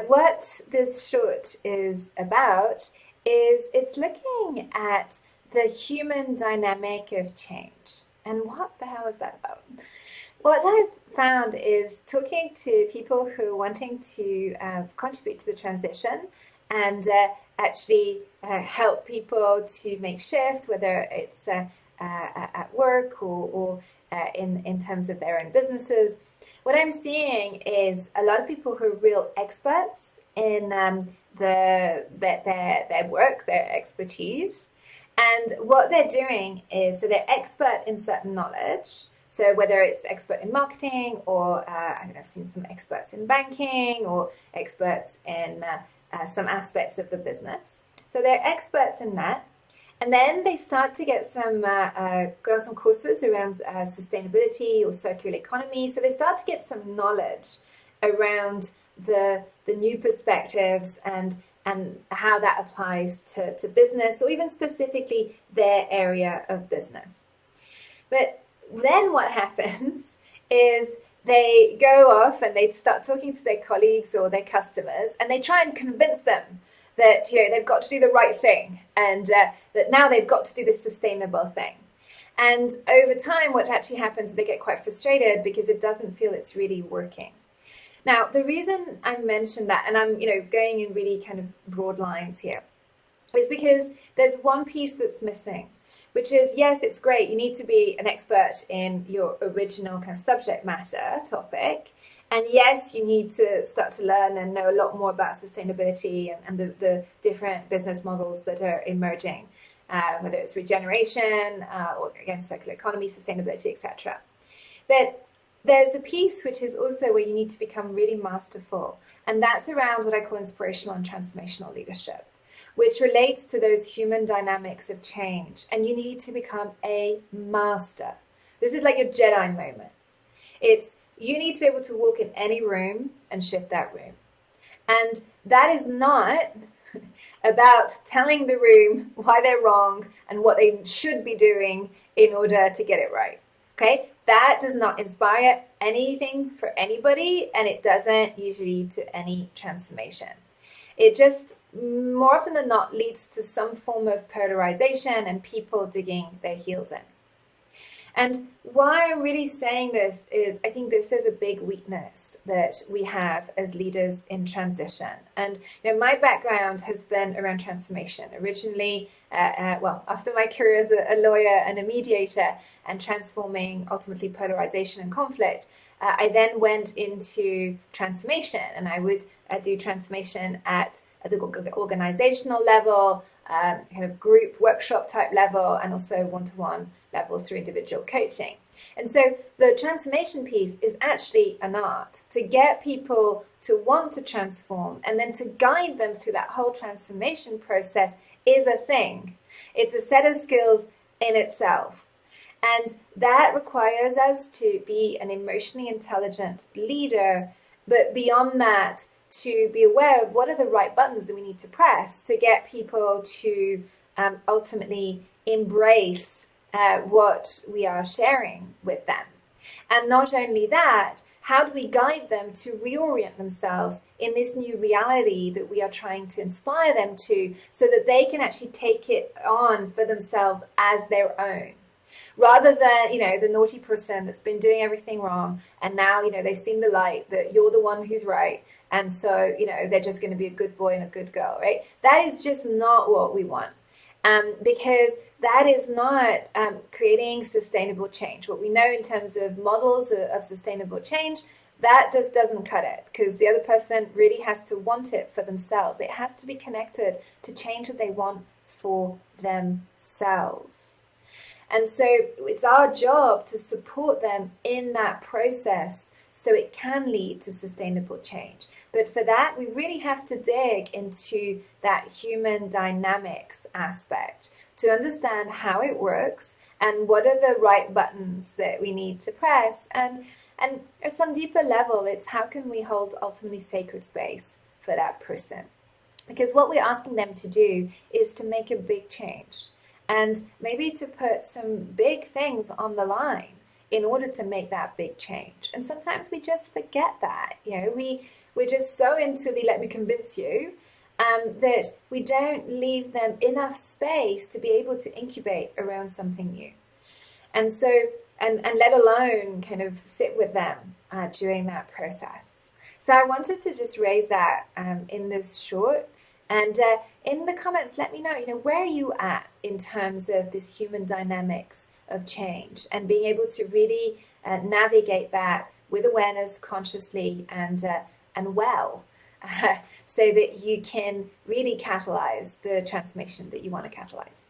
What this short is about is it's looking at the human dynamic of change. And what the hell is that about? What I've found is talking to people who are wanting to contribute to the transition and actually help people to make shift, whether it's at work or in terms of their own businesses. What I'm seeing is a lot of people who are real experts in their work, their expertise. And what they're doing is, so they're expert in certain knowledge. So whether it's expert in marketing or I've seen some experts in banking or experts in some aspects of the business. So they're experts in that. And then they start to get go on some courses around sustainability or circular economy. So they start to get some knowledge around the new perspectives and how that applies to business or even specifically their area of business. But then what happens is they go off and they start talking to their colleagues or their customers and they try and convince them that they've got to do the right thing and that now they've got to do this sustainable thing. And over time, what actually happens is they get quite frustrated because it doesn't feel it's really working. Now, the reason I mentioned that, and I'm going in really kind of broad lines here, is because there's one piece that's missing, which is, yes, it's great. You need to be an expert in your original kind of subject matter topic. And yes, you need to start to learn and know a lot more about sustainability and the different business models that are emerging, whether it's regeneration or, again, circular economy, sustainability, etc. But there's a piece which is also where you need to become really masterful. And that's around what I call inspirational and transformational leadership, which relates to those human dynamics of change. And you need to become a master. This is like your Jedi moment. You need to be able to walk in any room and shift that room. And that is not about telling the room why they're wrong and what they should be doing in order to get it right. Okay? That does not inspire anything for anybody, and it doesn't usually lead to any transformation. It just, more often than not, leads to some form of polarization and people digging their heels in. And why I'm really saying this is I think this is a big weakness that we have as leaders in transition. And my background has been around transformation. Originally, after my career as a lawyer and a mediator and transforming ultimately polarization and conflict, I then went into transformation, and I would do transformation at the organizational level, kind of group workshop type level, and also one-to-one level through individual coaching. And so the transformation piece is actually an art to get people to want to transform, and then to guide them through that whole transformation process is a thing. It's a set of skills in itself. And that requires us to be an emotionally intelligent leader, but beyond that, to be aware of what are the right buttons that we need to press to get people to ultimately embrace what we are sharing with them. And not only that, how do we guide them to reorient themselves in this new reality that we are trying to inspire them to, so that they can actually take it on for themselves as their own? Rather than, the naughty person that's been doing everything wrong, and now, they've seen the light that you're the one who's right, and so, they're just going to be a good boy and a good girl, right? That is just not what we want, because that is not creating sustainable change. What we know in terms of models of sustainable change, that just doesn't cut it, because the other person really has to want it for themselves. It has to be connected to change that they want for themselves. And so it's our job to support them in that process so it can lead to sustainable change. But for that, we really have to dig into that human dynamics aspect to understand how it works and what are the right buttons that we need to press. And at some deeper level, it's how can we hold ultimately sacred space for that person? Because what we're asking them to do is to make a big change, and maybe to put some big things on the line in order to make that big change. And sometimes we just forget that. We we're just so into the let me convince you that we don't leave them enough space to be able to incubate around something new. And so, and let alone kind of sit with them during that process. So I wanted to just raise that in this short. And in the comments, let me know, where are you at in terms of this human dynamics of change and being able to really navigate that with awareness, consciously, and well, so that you can really catalyze the transformation that you want to catalyze.